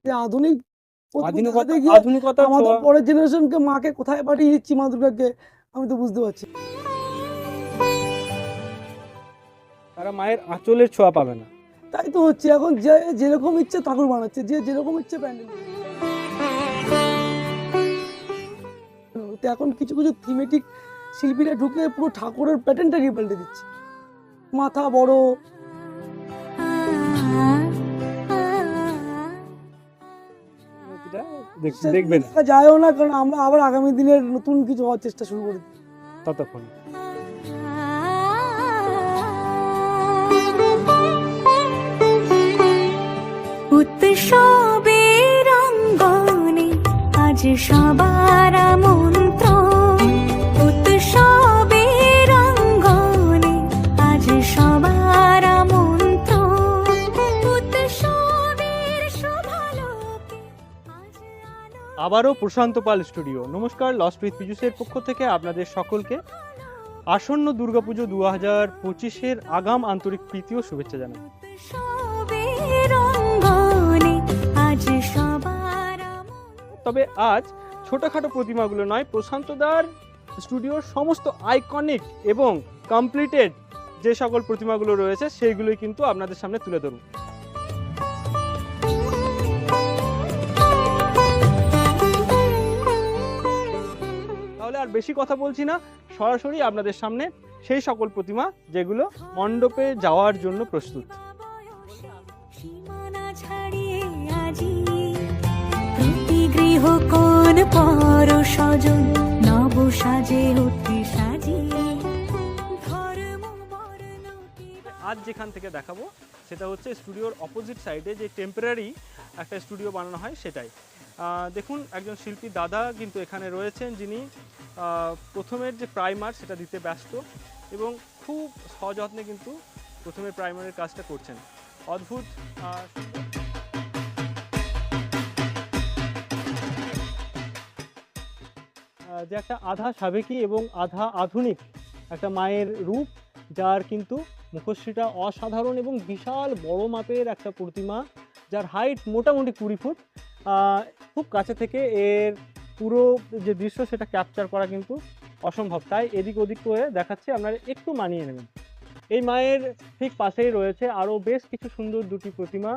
যে আধুনিক আধুনিকতা গিয়ে আধুনিকতার আমাদের ছোঁয়া। পরের জেনারেশনকে মাকে কোথায় পাঠিয়ে দিচ্ছি মা দুর্গাকে, আমি তো বুঝতে পারছি। তারা মায়ের আঁচলের ছোঁয়া পাবে না। তাই তো হচ্ছে, এখন যে যেরকম ইচ্ছে ঠাকুর বানাচ্ছে, যে যেরকম ইচ্ছে প্যান্ডেল। তো এখন কিছু কিছু থিমেটিক শিল্পীরা ঢুকে পুরো ঠাকুরের প্যাটার্নটাকে পাল্টে দিচ্ছে। মাথা বড়, এটা দেখবেন দেখা যায়ও না, কারণ আমরা আবার আগামী দিনের নতুন কিছু হওয়ার চেষ্টা শুরু করি ততক্ষণ। উৎসবের অঙ্গনে আজ সবার আমন্ত্রণ, উৎসবের অঙ্গনে আজ সবার আমন্ত্রণ, উৎসবের শোভালোকে আজ আলো। আবারও প্রশান্ত পাল স্টুডিও। নমস্কার, লস্ট উইথ পীযূষের পক্ষ থেকে আপনাদের সকলকে আসন্ন দুর্গাপুজো 2025-এর আগাম আন্তরিক প্রীতি ও শুভেচ্ছা জানাই। উৎসবের অঙ্গনে আজ সবার আমন্ত্রণ। তবে আজ ছোটখাটো প্রতিমাগুলো নয়, প্রশান্তদার স্টুডিওর সমস্ত আইকনিক এবং কমপ্লিটেড যে সকল প্রতিমাগুলো রয়েছে সেইগুলোই কিন্তু আপনাদের সামনে তুলে ধরুন। তাহলে আর বেশি কথা বলছি না, সরাসরি আপনাদের সামনে সেই সকল প্রতিমা যেগুলো মণ্ডপে যাওয়ার জন্য প্রস্তুত। সীমানা ছাড়িয়ে আজি প্রতি গৃহ কোণ পর স্বজন নব সাজে ওঠে সাজিয়ে ধর্ম বর্ণ কি। আজ যেখান থেকে দেখাবো সেটা হচ্ছে স্টুডিওর অপোজিট সাইডে যে টেম্পোরারি একটা স্টুডিও বানানো হয় সেটাই। দেখুন, একজন শিল্পী দাদা কিন্তু এখানে রয়েছেন, যিনি প্রথমের যে প্রাইমার সেটা দিতে ব্যস্ত এবং খুব সযত্নে কিন্তু প্রথমে প্রাইমারের কাজটা করছেন। অদ্ভুত সুন্দর। যে একটা আধা সাবেকি এবং আধা আধুনিক একটা মায়ের রূপ, যার কিন্তু মুখশ্রীটা অসাধারণ এবং বিশাল বড় মাপের একটা প্রতিমা, যার হাইট মোটামুটি 20 ফুট। খুব কাছে থেকে এর পুরো যে দৃশ্য সেটা ক্যাপচার করা কিন্তু অসম্ভব, তাই এদিক ওদিক করে দেখাচ্ছি, আপনারা একটু মানিয়ে নেবেন। এই মায়ের ঠিক পাশেই রয়েছে আরও বেশ কিছু সুন্দর দুটি প্রতিমা,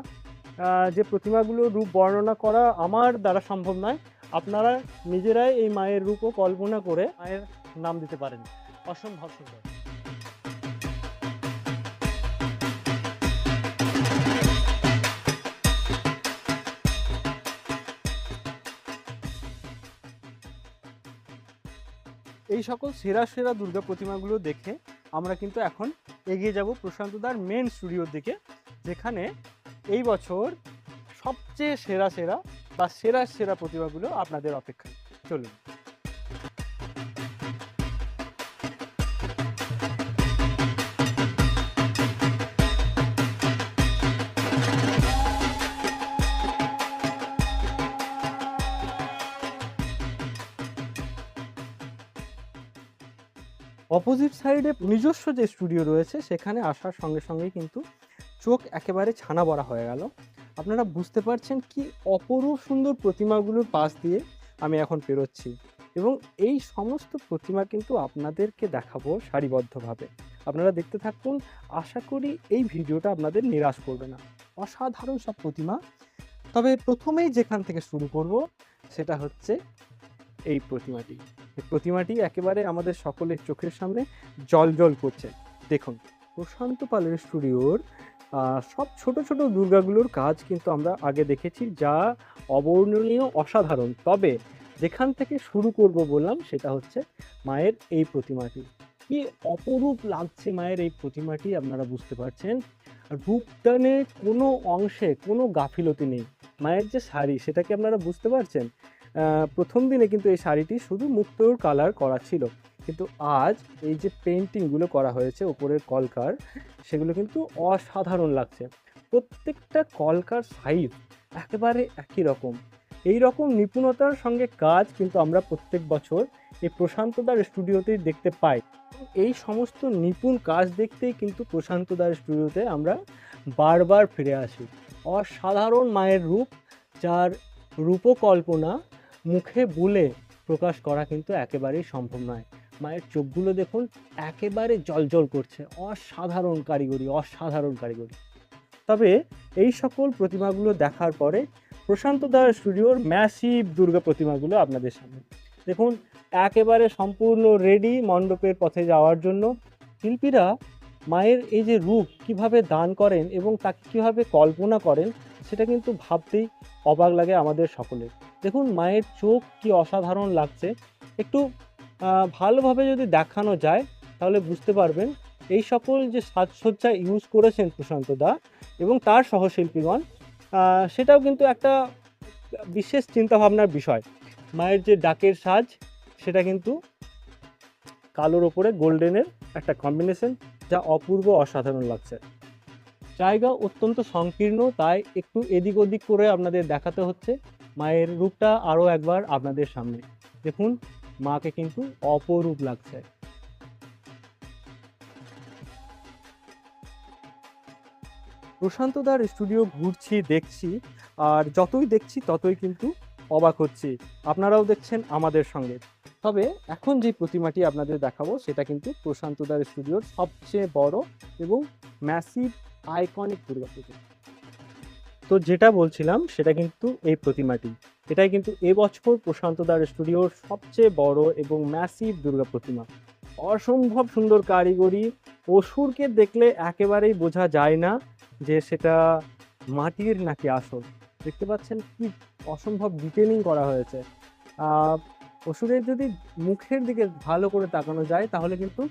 যে প্রতিমাগুলোর রূপ বর্ণনা করা আমার দ্বারা সম্ভব নয়। আপনারা নিজেরাই এই মায়ের রূপও কল্পনা করে মায়ের নাম দিতে পারেন। অসম্ভব সুন্দর। এই সকল সেরা সেরা দুর্গা প্রতিমাগুলো দেখে আমরা কিন্তু এখন এগিয়ে যাব প্রশান্তদার মেন স্টুডিওর দিকে, যেখানে এই বছর সবচেয়ে সেরা সেরা বা সেরা সেরা প্রতিমাগুলো আপনাদের অপেক্ষায়। চলুন। অপোজিট সাইডে নিজস্ব যে স্টুডিও রয়েছে সেখানে আসার সঙ্গে সঙ্গেই কিন্তু চোখ একেবারে ছানা বড়া হয়ে গেল। আপনারা বুঝতে পারছেন কি অপরূপ সুন্দর প্রতিমাগুলোর পাশ দিয়ে আমি এখন পেরোচ্ছি, এবং এই সমস্ত প্রতিমা কিন্তু আপনাদেরকে দেখাবো সারিবদ্ধভাবে। আপনারা দেখতে থাকুন, আশা করি এই ভিডিওটা আপনাদের নিরাশ করবে না। অসাধারণ সব প্রতিমা। তবে প্রথমেই যেখান থেকে শুরু করব সেটা হচ্ছে এই প্রতিমাটি। এই প্রতিমাটি একেবারে আমাদের সকলের চোখের সামনে জল করছে। দেখুন, প্রশান্ত পালের স্টুডিওর সব ছোট ছোট দুর্গাগুলোর কাজ কিন্তু আমরা আগে দেখেছি, যা অবর্ণনীয়, অসাধারণ। তবে যেখান থেকে শুরু করব বললাম সেটা হচ্ছে মায়ের এই প্রতিমাটি। কি অপরূপ লাগছে মায়ের এই প্রতিমাটি, আপনারা বুঝতে পারছেন। রূপদানে কোনো অংশে কোনো গাফিলতি নেই। মায়ের যে শাড়ি সেটাকে আপনারা বুঝতে পারছেন। প্রথম দিনে কিন্তু এই শাড়িটি শুধু মুক্তোর কালার করা ছিল, কিন্তু আজ এই যে পেন্টিংগুলো করা হয়েছে ওপরের কলকার, সেগুলো কিন্তু অসাধারণ লাগছে। প্রত্যেকটা কলকার সাইজ একেবারে একই রকম। এই রকম নিপুণতার সঙ্গে কাজ কিন্তু আমরা প্রত্যেক বছর এই প্রশান্তদার স্টুডিওতেই দেখতে পাই। এই সমস্ত নিপুণ কাজ দেখতেই কিন্তু প্রশান্তদার স্টুডিওতে আমরা বারবার ফিরে আসি। অসাধারণ মায়ের রূপ, যার রূপকল্পনা মুখে বলে প্রকাশ করা কিন্তু একেবারেই সম্ভব নয়। মায়ের চোখগুলো দেখুন, একেবারে জ্বলজ্বল করছে। অসাধারণ কারিগরি, অসাধারণ কারিগরি। তবে এই সকল প্রতিমাগুলো দেখার পরে প্রশান্ত দার স্টুডিওর ম্যাসিভ দুর্গা প্রতিমাগুলো আপনাদের সামনে দেখুন, একেবারে সম্পূর্ণ রেডি মণ্ডপের পথে যাওয়ার জন্য। শিল্পীরা মায়ের এই যে রূপ কিভাবে দান করেন এবং তাকে কিভাবে কল্পনা করেন, সেটা কিন্তু ভাবতেই অবাক লাগে আমাদের সকলের। দেখুন মায়ের চোখ কি অসাধারণ লাগছে। একটু ভালোভাবে যদি দেখানো যায় তাহলে বুঝতে পারবেন এই সকল যে সাজসজ্জা ইউজ করেছেন প্রশান্ত দা এবং তার সহশিল্পীগণ, সেটাও কিন্তু একটা বিশেষ চিন্তাভাবনার বিষয়। মায়ের যে ডাকের সাজ, সেটা কিন্তু কালোর ওপরে গোল্ডেনের একটা কম্বিনেশন, যা অপূর্ব অসাধারণ লাগছে। জায়গা অত্যন্ত সংকীর্ণ, তাই একটু এদিক ওদিক করে আপনাদের দেখাতে হচ্ছে। মায়ের রূপটা আরও একবার আপনাদের সামনে দেখুন, মাকে কিন্তু অপরূপ লাগছে। প্রশান্ত দার স্টুডিও ঘুরছি, দেখছি, আর যতই দেখছি ততই কিন্তু অবাক হচ্ছি। আপনারাও দেখছেন আমাদের সঙ্গে। তবে এখন যে প্রতিমাটি আপনাদের দেখাবো সেটা কিন্তু প্রশান্ত দার স্টুডিওর সবচেয়ে বড় এবং ম্যাসিভ আইকনিক দুর্গা পুজো। তো যেটা বলছিলাম সেটা কিন্তু এই প্রতিমাটি, এটাই কিন্তু এবছর প্রশান্ত দার স্টুডিওর সবচেয়ে বড় এবং ম্যাসিভ দুর্গা প্রতিমা। অসম্ভব সুন্দর কারিগরি। অসুরকে দেখলে একেবারেই বোঝা যায় না যে সেটা মাটির নাকি আসল। দেখতে পাচ্ছেন কি অসম্ভব ডিটেলিং করা হয়েছে। অসুরের যদি মুখের দিকে ভালো করে তাকানো যায় তাহলে কিন্তু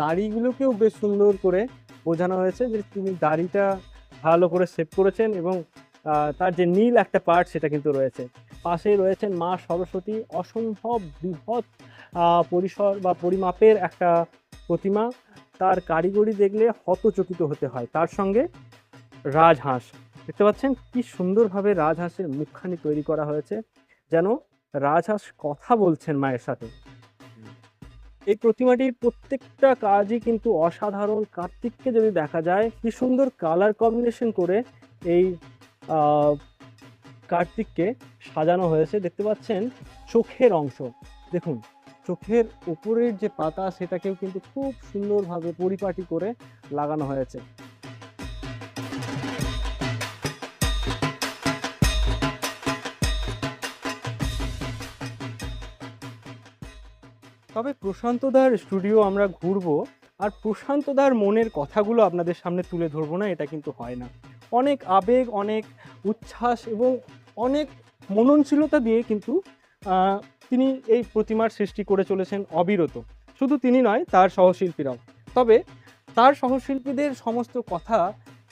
দাড়িগুলোকেও বেশ সুন্দর করে বোঝানো হয়েছে যে তিনি দাড়িটা ভালো করে সেভ করেছেন এবং তার যে নীল একটা পার্ট সেটা কিন্তু রয়েছে। পাশেই রয়েছেন মা সরস্বতী, অসম্ভব বৃহৎ পরিসর বা পরিমাপের একটা প্রতিমা। তার কারিগরি দেখলে হতচকিত হতে হয়। তার সঙ্গে রাজহাঁস দেখতে পাচ্ছেন, কি সুন্দরভাবে রাজহাঁসের মুখখানি তৈরি করা হয়েছে, যেন রাজহাঁস কথা বলছেন মায়ের সাথে। এই প্রতিমাটির প্রত্যেকটা কাজই কিন্তু অসাধারণ। কার্তিককে যদি দেখা যায়, কি সুন্দর কালার কম্বিনেশন করে এই কার্তিককে সাজানো হয়েছে। দেখতে পাচ্ছেন চোখের অংশ দেখুন, চোখের উপরের যে পাতা সেটাকেও কিন্তু খুব সুন্দরভাবে পরিপাটি করে লাগানো হয়েছে। তবে প্রশান্ত দার স্টুডিও আমরা ঘুরবো আর প্রশান্ত দার মনের কথাগুলো আপনাদের সামনে তুলে ধরবো না, এটা কিন্তু হয় না। অনেক আবেগ, অনেক উচ্ছ্বাস এবং অনেক মননশীলতা দিয়ে কিন্তু তিনি এই প্রতিমার সৃষ্টি করে চলেছেন অবিরত। শুধু তিনি নয়, তার সহশিল্পীরাও। তবে তার সহশিল্পীদের সমস্ত কথা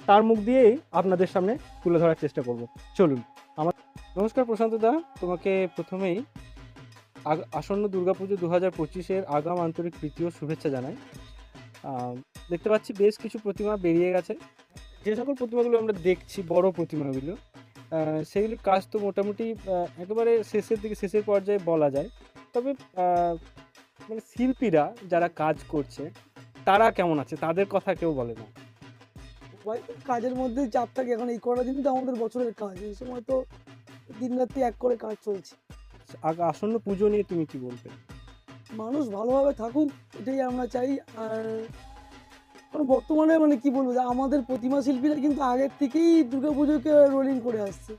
তার মুখ দিয়েই আপনাদের সামনে তুলে ধরার চেষ্টা করব। চলুন। নমস্কার প্রশান্ত দা, তোমাকে প্রথমেই আসন্ন দুর্গাপুজো 2025-এর আগাম আন্তরিক প্রীতি ও শুভেচ্ছা জানাই। দেখতে পাচ্ছি বেশ কিছু প্রতিমা বেরিয়ে গেছে। যে সকল প্রতিমাগুলো আমরা দেখছি, বড় প্রতিমাগুলো, সেগুলোর কাজ তো মোটামুটি একেবারে শেষের দিকে, শেষের পর্যায়ে বলা যায়। তবে মানে শিল্পীরা যারা কাজ করছে তারা কেমন আছে, তাদের কথা কেউ বলে না। কাজের মধ্যে চাপ থাকে। এখন এই কটা দিন তো আমাদের বছরের কাজ, এই সময় তো দিন রাত্রি এক করে কাজ চলছে। আসন্ন পুজো নিয়ে তুমি কি বলবে? মানুষ ভালোভাবে থাকুক, এটাই আমরা চাই। আর বর্তমানে মানে কি বলবো, যে আমাদের প্রতিমা শিল্পীরা কিন্তু আগের থেকেই দুর্গাপুজোকে রোলিং করে আসছে।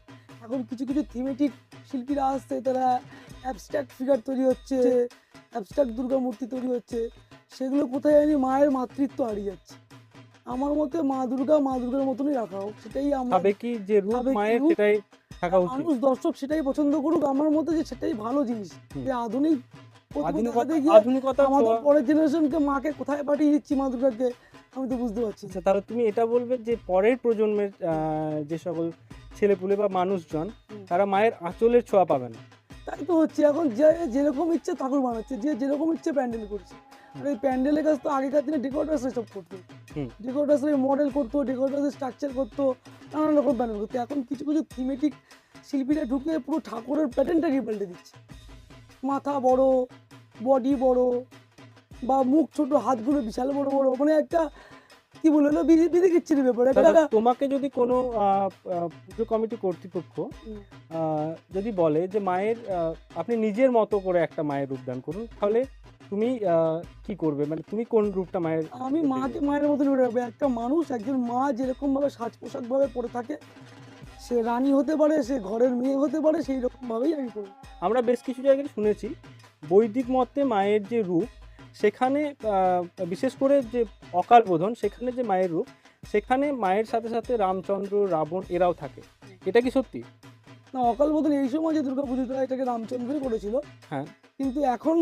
এখন কিছু কিছু থিমেটিক শিল্পীরা আসছে, তারা অ্যাবস্ট্রাক্ট ফিগার তৈরি হচ্ছে, অ্যাবস্ট্রাক্ট দুর্গা মূর্তি তৈরি হচ্ছে। সেগুলো কোথায় জানি মায়ের মাতৃত্ব হারিয়ে যাচ্ছে। আমার মতে মা দুর্গার মতনই রাখা হোক, সেটাই আমরা কি যে রূপ মায়ের, সেটাই থাকা উচিত। মানুষ দর্শক সেটাই পছন্দ করুক। আমার মতে যে সেটাই ভালো জিনিস। যে আধুনিকতা আমাদের পরের জেনারেশনকে মাকে কোথায় পাঠিয়ে দিচ্ছি, মা দুর্গাকে, আমি তো বুঝতে পারছি। তাহলে তুমি এটা বলবে যে পরের প্রজন্মের যে সকল ছেলেপুলে বা মানুষজন, তারা মায়ের আঁচলের ছোঁয়া পাবে না। তাই তো হচ্ছে। এখন যে যেরকম ইচ্ছে ঠাকুর বানাচ্ছে, যে যেরকম ইচ্ছে প্যান্ডেল করছে। আর এই প্যান্ডেলের কাজ তো আগেকার দিনে ডেকোরেটার্স সব করতো। ডেকোরেটার্সের মডেল করতো, ডেকোরেটার্সের স্ট্রাকচার করতো, নানান রকম প্যান্ডেল করতো। এখন কিছু কিছু থিমেটিক শিল্পীরা ঢুকে পুরো ঠাকুরের প্যাটার্নটাকে পাল্টে দিচ্ছে। মাথা বড়, বডি বড়, বা মুখ ছোট, হাতগুলো বিশাল বড় বড়, মানে একটা কি বললো বিধি কিচ্ছির ব্যাপারে দাদা, তোমাকে যদি কোনো পুজো কমিটি কর্তৃপক্ষ যদি বলে যে মায়ের আপনি নিজের মতো করে একটা মায়ের রূপদান করুন, তাহলে তুমি কি করবে? মানে তুমি কোন রূপটা মায়ের? আমি মাকে মায়ের মতো করে রাখবো। একটা মানুষ, একজন মা যেরকম ভাবে সাজ পোশাক ভাবে পরে থাকে, সে রানী হতে পারে, সে ঘরের মেয়ে হতে পারে, সেই রকম ভাবেই আমি করবো। আমরা বেশ কিছু জায়গায় শুনেছি বৈদিক মতে মায়ের যে রূপ, সেখানে বিশেষ করে যে অকাল বোধন, সেখানে যে মায়ের রূপ, সেখানে মায়ের সাথে সাথে রামচন্দ্র, রাবণ এরাও থাকে। এটা কি সত্যি? না, অকাল বোধন এই সময় যে দুর্গা পুজোটা, এটাকে রামচন্দ্রই করেছিল। হ্যাঁ। কিন্তু এখন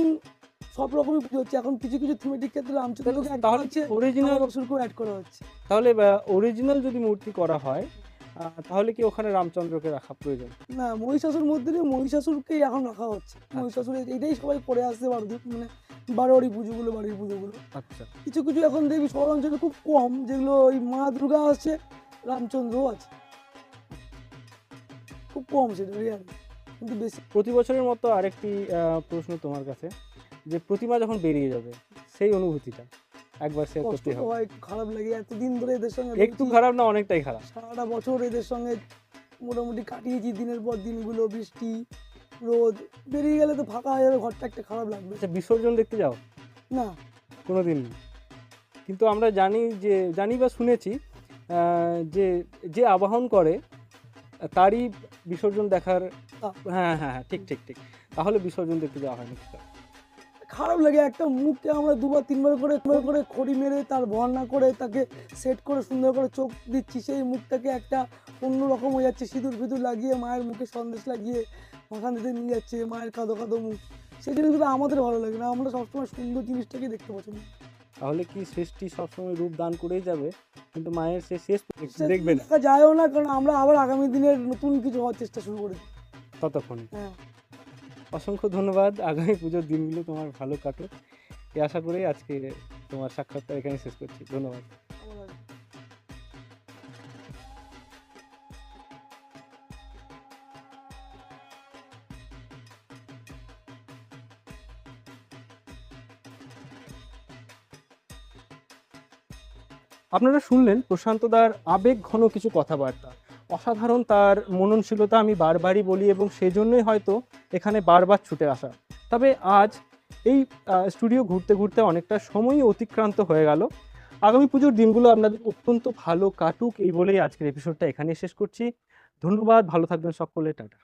সব রকমই পুজো হচ্ছে, এখন কিছু কিছু থিমেটিক ক্ষেত্রে রামচন্দ্রকে তাহলে অরিজিনাল অ্যাড করা হচ্ছে। তাহলে অরিজিনাল যদি মূর্তি করা হয়, তাহলে কি ওখানে রামচন্দ্রকে রাখা প্রয়োজন? না, মহিষাসুর মধ্যে দিয়ে মহিষাসুরকেই এখন রাখা হচ্ছে। মহিষাসুর এটাই সবাই করে আসছে মানে বারোয়ারি পুজোগুলো, বাড়ির পুজোগুলো। আচ্ছা। কিছু কিছু এখন দেখবি শহর অঞ্চলে খুব কম, যেগুলো ওই মা দুর্গা আছে, রামচন্দ্রও আছে, খুব কম সেটা রিয়াল, কিন্তু বেশি। প্রতি বছরের মতো আরেকটি প্রশ্ন তোমার কাছে, যে প্রতিমা যখন বেরিয়ে যাবে সেই অনুভূতিটা একবার শেয়ার কষ্ট করতে তো হবে। হয়, একটু খারাপ লাগে, এতদিন ধরে এদের সঙ্গে একটু রয়েছি, খারাপ না, অনেকটাই খারাপ। সারাটা বছর এদের সঙ্গে মোটামুটি কাটিয়েছি, দিনের পর দিনগুলো, বৃষ্টি রোদ, বেরিয়ে গেলে তো ফাঁকা হয়ে যাবে ঘরটা, একটা খারাপ লাগবে। আচ্ছা, বিসর্জন দেখতে যাও? না, কোনোদিন। কিন্তু আমরা জানি বা শুনেছি যে যে আবাহন করে তারই বিসর্জন দেখার। হ্যাঁ হ্যাঁ হ্যাঁ, ঠিক ঠিক ঠিক। তাহলে বিসর্জন দেখতে যাওয়া হয়নি। খারাপ লাগে, একটা মুখকে আমরা দুবার তিনবার করে খড়ি মেরে তার বর্ণনা করে তাকে সেট করে সুন্দর করে চোখ দিচ্ছি, সেই মুখটাকে একটা অন্যরকম হয়ে যাচ্ছে, সিঁদুর ফিঁদুর লাগিয়ে মায়ের মুখে সন্দেশ লাগিয়ে মাখান দিতে নিয়ে যাচ্ছে, মায়ের কাঁদো কাঁদো মুখ, সেই জিনিসগুলো আমাদের ভালো লাগে না। আমরা সবসময় সুন্দর জিনিসটাকে দেখতে পছন্দ। তাহলে কি সৃষ্টি সবসময় রূপ দান করেই যাবে, কিন্তু মায়ের সে শেষ দেখবে না? দেখা যায়ও না, কারণ আমরা আবার আগামী দিনের নতুন কিছু হওয়ার চেষ্টা শুরু করেছি ততক্ষণে। হ্যাঁ। অসংখ্য ধন্যবাদ। আগামী পুজোর দিনগুলো তোমার ভালো কাটুক, এই আশা করে আজকে তোমার সাক্ষাৎকার এখানে শেষ করছি। ধন্যবাদ। আপনারা শুনলেন প্রশান্তদার আবেগ ঘন কিছু কথাবার্তা। অসাধারণ তার মননশীলতা আমি বারবারই বলি, এবং সেজন্যই হয়তো এখানে বারবার ছুটে আসা। তবে আজ এই স্টুডিও ঘুরতে ঘুরতে অনেকটা সময়ই অতিক্রান্ত হয়ে গেল। আগামী পুজোর দিনগুলো আপনাদের অত্যন্ত ভালো কাটুক এই বলেই আজকের এপিসোডটা এখানেই শেষ করছি। ধন্যবাদ, ভালো থাকবেন সকলে, টাটা।